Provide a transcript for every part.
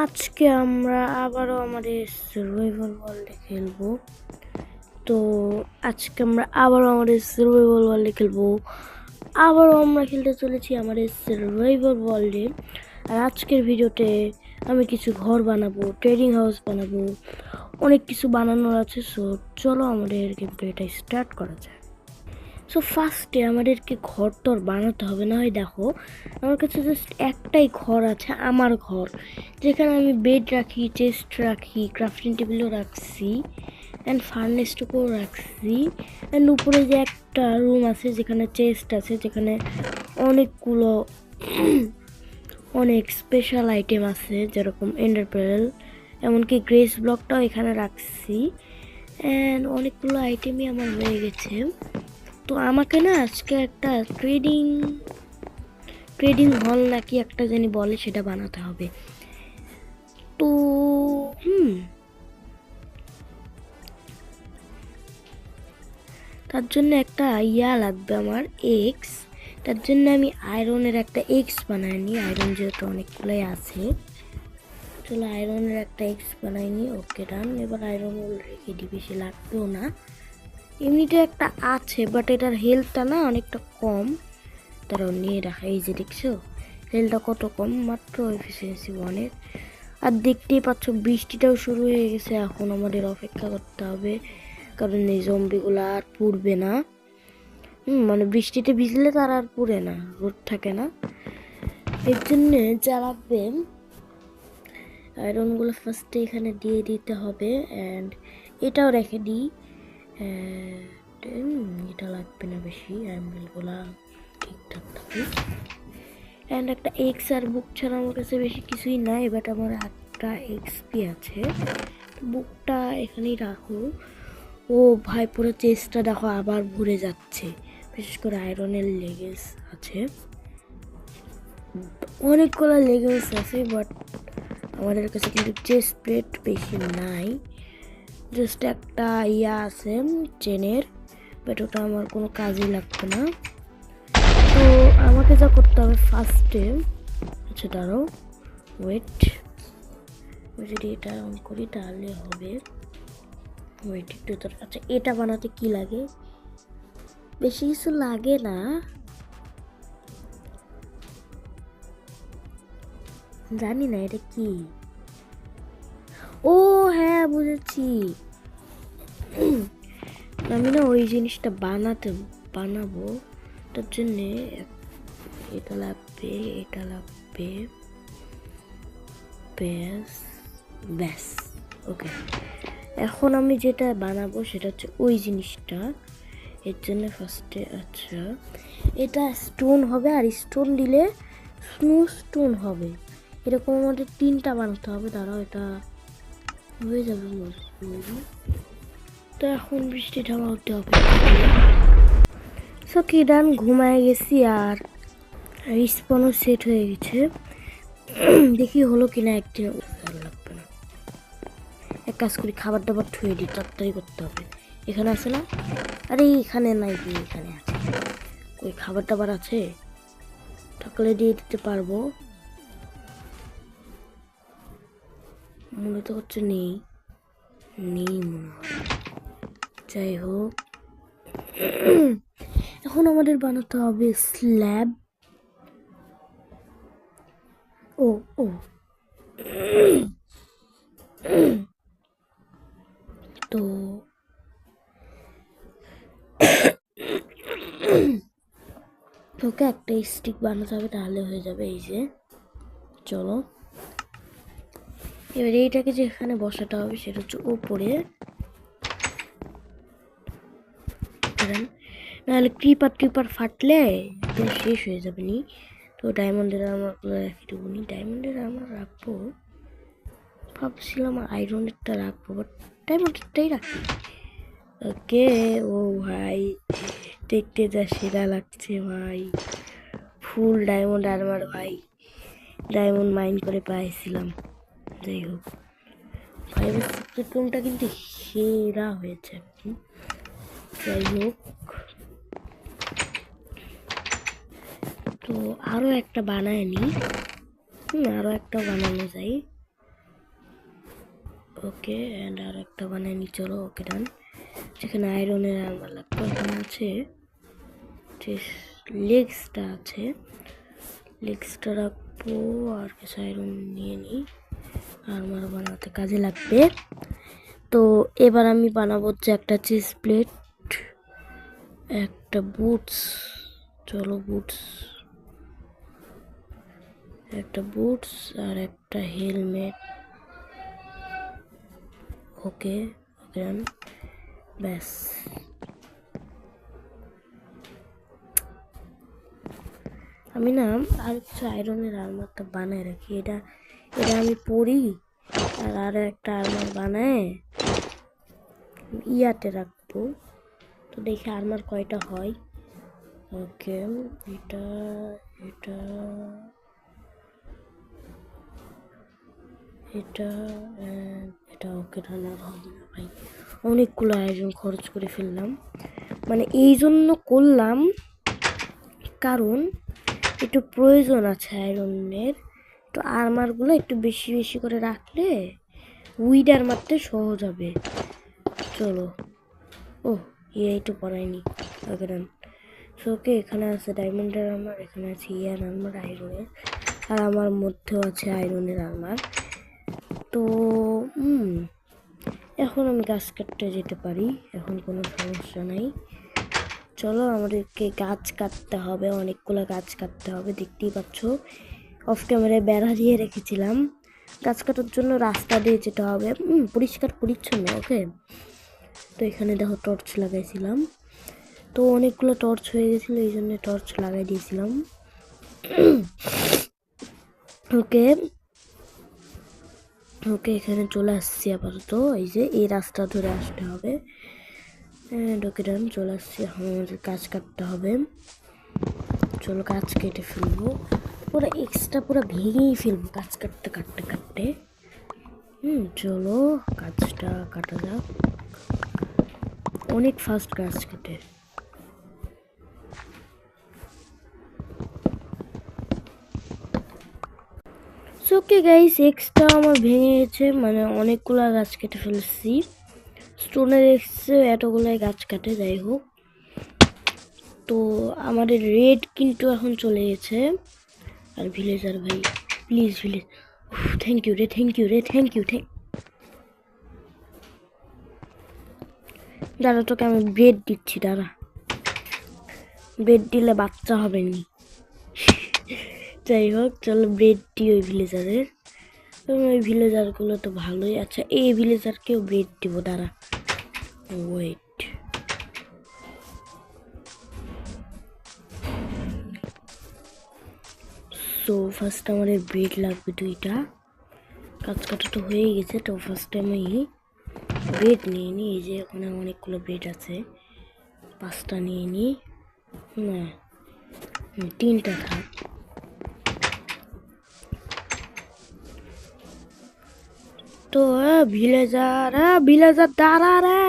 আজকে আমরা আবারও আমাদের সার্ভাইভাল ওয়ার্ল্ডে খেলবো। তো আজকে আমরা আবারও আমাদের সার্ভাইভাল ওয়ার্ল্ডে খেলবো। আবারও আমরা খেলতে চলেছি আমাদের সার্ভাইভাল ওয়ার্ল্ডে। আর আজকের ভিডিওতে আমি কিছু ঘর বানাবো, ট্রেডিং হাউস বানাবো, অনেক কিছু বানানোর আছে। সো চলো আমাদের গেম প্লেটা স্টার্ট করা যায়। সো ফার্স্টে আমাদেরকে ঘর টর বানাতে হবে না। হয় দেখো, আমার কাছে জাস্ট একটাই ঘর আছে, আমার ঘর, যেখানে আমি বেড রাখি, চেস্ট রাখি, ক্রাফটিং টেবিলও রাখছি, অ্যান্ড ফার্নেসটুকুও রাখছি, অ্যান্ড উপরে যে একটা রুম আছে যেখানে চেস্ট আছে, যেখানে অনেকগুলো অনেক স্পেশাল আইটেম আছে, যেরকম এন্ডার পেরেল, এমনকি গ্রেস ব্লকটাও এখানে রাখছি, অ্যান্ড অনেকগুলো আইটেমই আমার হয়ে গেছে। তো আমাকে না আজকে একটা ট্রেডিং হল নাকি একটা জানি বলে, সেটা বানাতে হবে। তো তার জন্য একটা লাগবে আমার, এক্স। তার জন্য আমি আয়রনের একটা এক্স বানাই নি, আয়রন যেহেতু অনেকগুলোই আছে। চলো আয়রনের একটা এক্স বানাই নি। ওকে ডান। এবার আয়রন রেখে দিই, বেশি লাগবেও না। এমনিতে একটা আছে, বাট এটার হেলথটা না অনেকটা কম। তারাও নিয়ে রাখা, এই যে দেখছো হেলথটা কত কম, মাত্র এফিসিয়েন্সি 1-এর। আর দেখতেই পাচ্ছ বৃষ্টিটাও শুরু হয়ে গেছে। এখন আমাদের অপেক্ষা করতে হবে, কারণ এই জম্বিগুলো আর পুড়বে না। মানে বৃষ্টিতে ভিজলে তারা আর পুড়ে না, রোদ থাকে না। এর জন্যে যা লাগবে, আয়রনগুলো ফার্স্টে এখানে দিয়ে দিতে হবে। অ্যান্ড এটাও রেখে দিই, এটা লাগবে না বেশি, অ্যাম্বেলগুলা ঠিকঠাক থাকে। অ্যান্ড একটা এক্স আর বুক ছাড়া আমার কাছে বেশি কিছুই নাই, বাট আমার একটা এক্সপি আছে। বুকটা এখানেই রাখো। ও ভাই, পুরো চেস্টটা দেখো আবার ভরে যাচ্ছে, বিশেষ করে আয়রনের লেগেলস আছে, অনেকগুলো লেগেলস আছে, বাট আমাদের কাছে কিন্তু চেস্ট প্লেট বেশি নাই। জাস্ট একটা আছে চেনের, বাট ওটা আমার কোনো কাজে লাগবে না। তো আমাকে যা করতে হবে ফার্স্টে, আচ্ছা দাঁড়াও, ওয়েট, যদি এটা অন করি তাহলে হবে। ওয়েট একটু তোর, আচ্ছা এটা বানাতে কি লাগে? বেশি কিছু লাগে না, জানি না এটা কি। ও হ্যাঁ, বুঝেছি। আমি না ওই জিনিসটা বানাবো, তার জন্যে এটা লাগবে, এটা লাগবে, ব্যাস ওকে। এখন আমি যেটা বানাবো সেটা হচ্ছে ওই জিনিসটা। এর জন্য ফার্স্টে, আচ্ছা এটা স্টোন হবে, আর স্টোন দিলে স্নো স্টোন হবে। এরকম আমাদের 3টা বানাতে হবে। দাঁড়াও, এটা হয়ে যাবে। তো এখন বৃষ্টি থামা হতে হবে। সকি ডান, ঘুমায় গেছি, আর রিস্পনও সেট হয়ে গেছে। দেখি হলো কিনা। একদিন লাগবে না, এক কাজ করি, খাবার দাবার ধুয়ে দিই, তাড়াতাড়ি করতে হবে। এখানে আছে না? আরে এখানে নাই, এখানে আছে। ওই খাবার দাবার আছে, থাকলে দিয়ে দিতে পারবো। মনে তো হচ্ছে নেই মনে হয়। যাই হোক, এখন আমাদের বানাতে হবে স্ল্যাব। ও ও তো তোকে একটা স্টিক বানাতে হবে, তাহলে হয়ে যাবে। এই যে চলো, এবার এইটাকে যেখানে বসাতে হবে সেটা হচ্ছে উপরে, নাহলে ক্রিপার ফাটলে তো শেষ হয়ে যাবে নি। তো ডায়মন্ডের আর্মারগুলো রেখে দেবো নি, ডায়মন্ডের আর্মার রাখবো, ভাবছিলাম আয়রনেরটা রাখবো, বাট ডায়মন্ডেরটাই রাখি। ওকে। ও ভাই, দেখতে যা সেরা লাগছে ভাই, ফুল ডায়মন্ড আর্মার ভাই, ডায়মন্ড মাইন করে পাইছিলাম। যাই হোক, ফাইভের সিক্রেট রুমটা কিন্তু সেরা হয়েছে। যাই হোক, তো আরও একটা বানায় নি, আরও একটা বানানো যায়। ওকে অ্যান্ড আর একটা বানাই নি, চলো। ওকে ডান। যেখানে আয়রনের আর্মার লাগবে ওখানে আছে যে লেগসটা আছে, লেগসটা রাখবো আর কিছু আয়রন নিয়ে নিই, আর্মার বানাতে কাজে লাগবে। তো এবার আমি বানাবো হচ্ছে একটা চেস্ট প্লেট, একটা বুটস, চলো বুটস, একটা বুটস আর একটা হেলমেট। ওকে ওকে ব্যাস। আমি না আর কিছু আয়রনের আর্মারটা বানায় রাখি, এটা এটা আমি পরি আর আরো একটা আর্মার বানায় ইয়াতে রাখবো। তো দেখি আর্মার কয়টা হয়। ওকে এটা এটা এটা এটা ওকে রান্না হবে না ভাই, অনেকগুলো আয়োজন খরচ করে ফেললাম। মানে এই জন্য করলাম কারণ একটু প্রয়োজন আছে আয়রনের, তো আর্মারগুলো একটু বেশি বেশি করে রাখলে উইডার মারতে সহজ হবে। চলো, ও এইটু পড়ায়নি। ওকে ডান। ওকে এখানে আছে ডায়মন্ডের আর্মার, এখানে আছে ইয়ার আর্মার আয়রনের, আর আমার মধ্যেও আছে আয়রনের আর্মার। তো এখন আমি গাছ কাটতে যেতে পারি, এখন কোনো সমস্যা নাই। চলো আমাদেরকে গাছ কাটতে হবে, অনেকগুলো গাছ কাটতে হবে, দেখতেই পাচ্ছ অফ ক্যামেরায় বেড়া দিয়ে রেখেছিলাম। গাছ কাটার জন্য রাস্তা দিয়ে যেতে হবে, পরিষ্কার পরিচ্ছন্ন। ওকে তো এখানে দেখো টর্চ লাগাইছিলাম, তো অনেকগুলো টর্চ হয়ে গেছিলো, এই জন্য টর্চ লাগাই দিয়েছিলাম। ওকে ওকে এখানে চলে আসছি আপাতত, এই যে এই রাস্তা ধরে আসতে হবে। ওকে ডান, চলে আসছি। এখন আমাদের গাছ কাটতে হবে, চলো গাছ কেটে ফেলবো, পুরো এক্সট্রা পুরো ভেঙেই ফেলবো গাছ কাটতে কাটতে কাটতে। চলো গাছটা কাটা যাক, অনেক ফাস্ট গাছ কেটে। ওকে গাইস, এক্সট্রা আমার ভেঙে গেছে, মানে অনেকগুলো গাছ কেটে ফেলছি। স্টোনের এক্সে এতগুলাই গাছ কাটে, যাই হোক। তো আমাদের রেড কিন্তু এখন চলে গেছে। আর ভিলেজার ভাই প্লিজ ভিলেজ, থ্যাংক ইউ রে, থ্যাংক ইউ রে, থ্যাংক ইউ। দাঁড়া তোকে আমি ব্রেড দিচ্ছি, দাঁড়া, ব্রেড দিলে বাচ্চা হবে নি। যাই হোক চলো ব্রেড দিই ওই ভিলেজারের, ওই ভিলেজারগুলো তো ভালোই। আচ্ছা এই ভিলেজারকেও ব্রেড দিব, দাঁড়া ওয়েট। সো ফার্স্ট আমাদের ব্রেড লাগবে 2টা, কাজ কাটা তো হয়ে গেছে। তো ফার্স্টে আমি ব্রেড নিয়ে নিই, এই যে ওখানে অনেকগুলো ব্রেড আছে, 5টা নিয়ে নিই, না 3টা থাক। তো ভিলেজার দাঁড়া রে,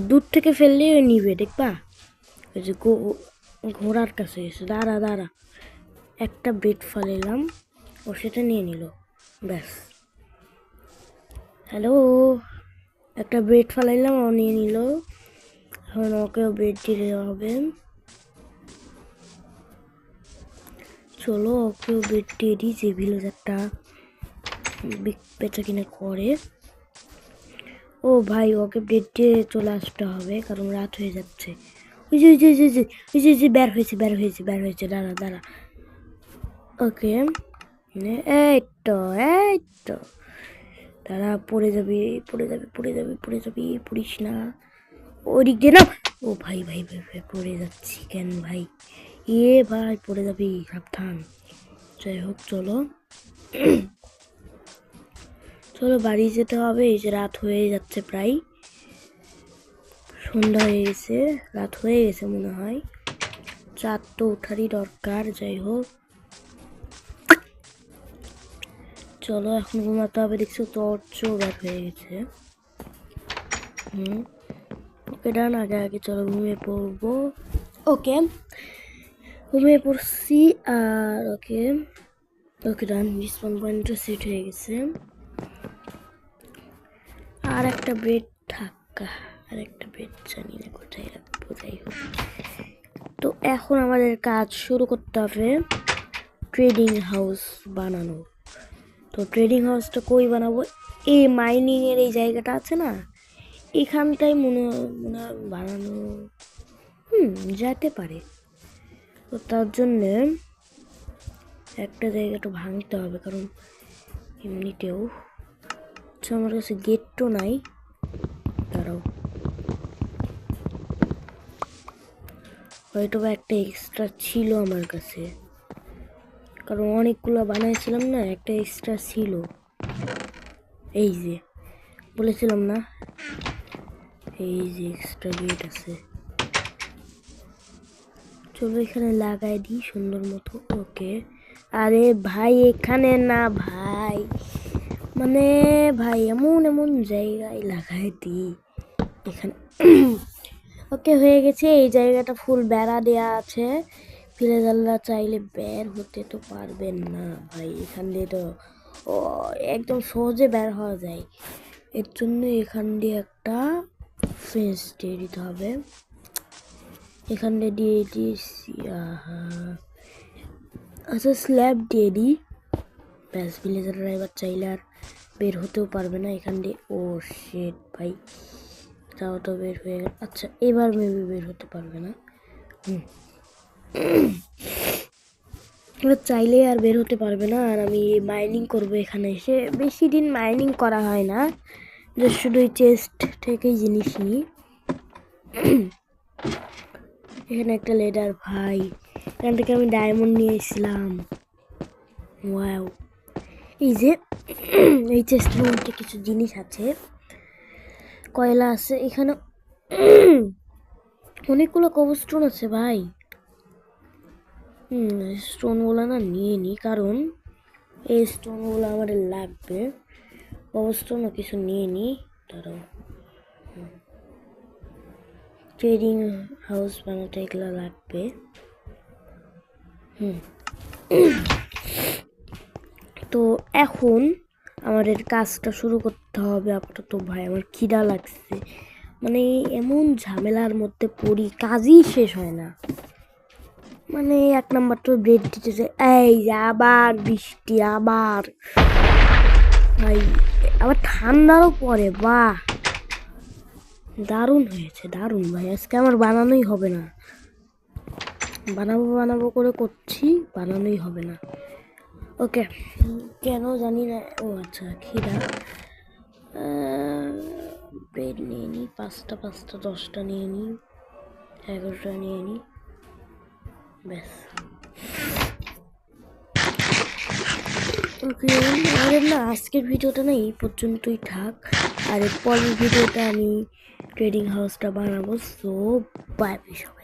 দূর থেকে ফেললেই নিবে, দেখবা ওই যে ঘোড়ার কাছে এসে দাঁড়া। একটা ব্রেড ফালাইলাম, ও সেটা নিয়ে নিল, ব্যাস। হ্যালো, একটা ব্রেড ফালাইলাম, ও নিয়ে নিল, এখন ওকেও ব্রেড দিতে হবে। চলো ওকেও ব্রেড দিয়ে দিই, যে ভিলেজারটা বেচা কিনা করে। ও ভাই ওকে ব্রেড দিয়ে চলে আসতে হবে, কারণ রাত হয়ে যাচ্ছে। ওই যে বের হয়েছে, দাঁড়া। ওকে এই তো দাঁড়া, পড়ে যাবি, পড়িস না, ওই দিক দিয়ে না। ও ভাই পড়ে যাচ্ছি কেন ভাই, ভাই পড়ে যাবি, সাবধান। যাই হোক চলো বাড়ি যেতে হবে, এই যে রাত হয়ে যাচ্ছে, প্রায় সন্ধ্যা হয়ে গেছে, রাত হয়ে গেছে মনে হয়, চাঁদ তো ওঠারই দরকার। যাই হোক চলো এখন ঘুমাতে হবে, দেখছো টর্চও বের হয়ে গেছে। ওকে ডান, আগে চলো ঘুমিয়ে পড়বো। ওকে ঘুমিয়ে পড়ছি, আর ওকে ডান, রিসপন পয়েন্টটা সেট হয়ে গেছে। আর একটা বেড থাকা, আর একটা বেড জানি না কোথায় রাখবো, যাই হোক। তো এখন আমাদের কাজ শুরু করতে হবে ট্রেডিং হাউস বানানো। তো ট্রেডিং হাউসটা কই বানাবো? এই মাইনিংয়ের এই জায়গাটা আছে না, এখানটাই মনে মনে হয় বানানো যেতে পারে। তো তার জন্যে একটা জায়গাটা ভাঙতে হবে, কারণ এমনিতেও আমার কাছে গেট তো নাই। দাঁড়াও, হয়তো বা একটা এক্সট্রা ছিল আমার কাছে, কারণ অনেকগুলো বানাইছিলাম না, একটা এক্সট্রা ছিল। এই যে বলেছিলাম না, এই যে এক্সট্রা গেট আছে। চলো এখানে লাগাই দিই সুন্দর মতো। ওকে, আরে ভাই এখানে না ভাই, মানে ভাই এমন এমন জায়গায় লাগাই দিই এখানে। ওকে, হয়ে গেছে। এই জায়গাটা ফুল বেড়া দেয়া আছে, ভিলেজাররা চাইলে বের হতে তো পারবেন না ভাই। এখান দিয়ে তো একদম সহজে বের হওয়া যায়, এর জন্য এখান দিয়ে একটা ফেন্স দিয়ে দিতে হবে। এখান দিয়ে দিয়েছি, আচ্ছা স্ল্যাব দিয়ে দিই, ব্যাস। ভিলেজাররা এবার চাইলে আর বের হতেও পারবে না এখান দিয়ে। ও শিট ভাই, তাও তো বের হয়ে গেল। আচ্ছা এবার মেবি বের হতে পারবে না। এবার চাইলে আর বের হতে পারবে না। আর আমি মাইনিং করব এখানে এসে। বেশি দিন মাইনিং করা হয় না, যে শুধু চেস্ট থেকেই জিনিস নিই। এখানে একটা লেডার ভাই, এখান থেকে আমি ডায়মন্ড নিয়ে এসেছিলাম। ওয়াও, এই যে এই চেস্টের মধ্যে কিছু জিনিস আছে, কয়লা আছে এখানে, অনেকগুলো কবস্টোন আছে ভাই। স্টোনগুলো না নিয়ে নিই, কারণ এই স্টোনগুলো আমাদের লাগবে। কবস্টোনও কিছু নিয়ে নিই, তারাও ট্রেডিং হাউস বানাতে এগুলো লাগবে। তো এখন আমাদের কাজটা শুরু করতে হবে আপাতত। ভাই আমার খিদা লাগছে, মানে এমন ঝামেলার মধ্যে পড়ি, কাজই শেষ হয় না। মানে এক নাম্বার তো ব্রেড দিতেছে, এই আবার বৃষ্টি, আবার ভাই আবার ঠান্ডারও পরে। বাহ, দারুণ হয়েছে, দারুণ ভাই। আজকে আমার বানানোই হবে না, বানাবো বানাবো করে করছি, বানানোই হবে না। ওকে, কেন জানি না। ও আচ্ছা, খিদা। ব্রেড নিয়ে নিই, 5টা 10টা নিয়ে নিই, 11টা নিয়ে নিই, ব্যাস। ওকে, আমাদের না আজকের ভিডিওটা না এই পর্যন্তই থাক, আর পরের ভিডিওটা আমি ট্রেডিং হাউসটা বানাবো। So bye bye.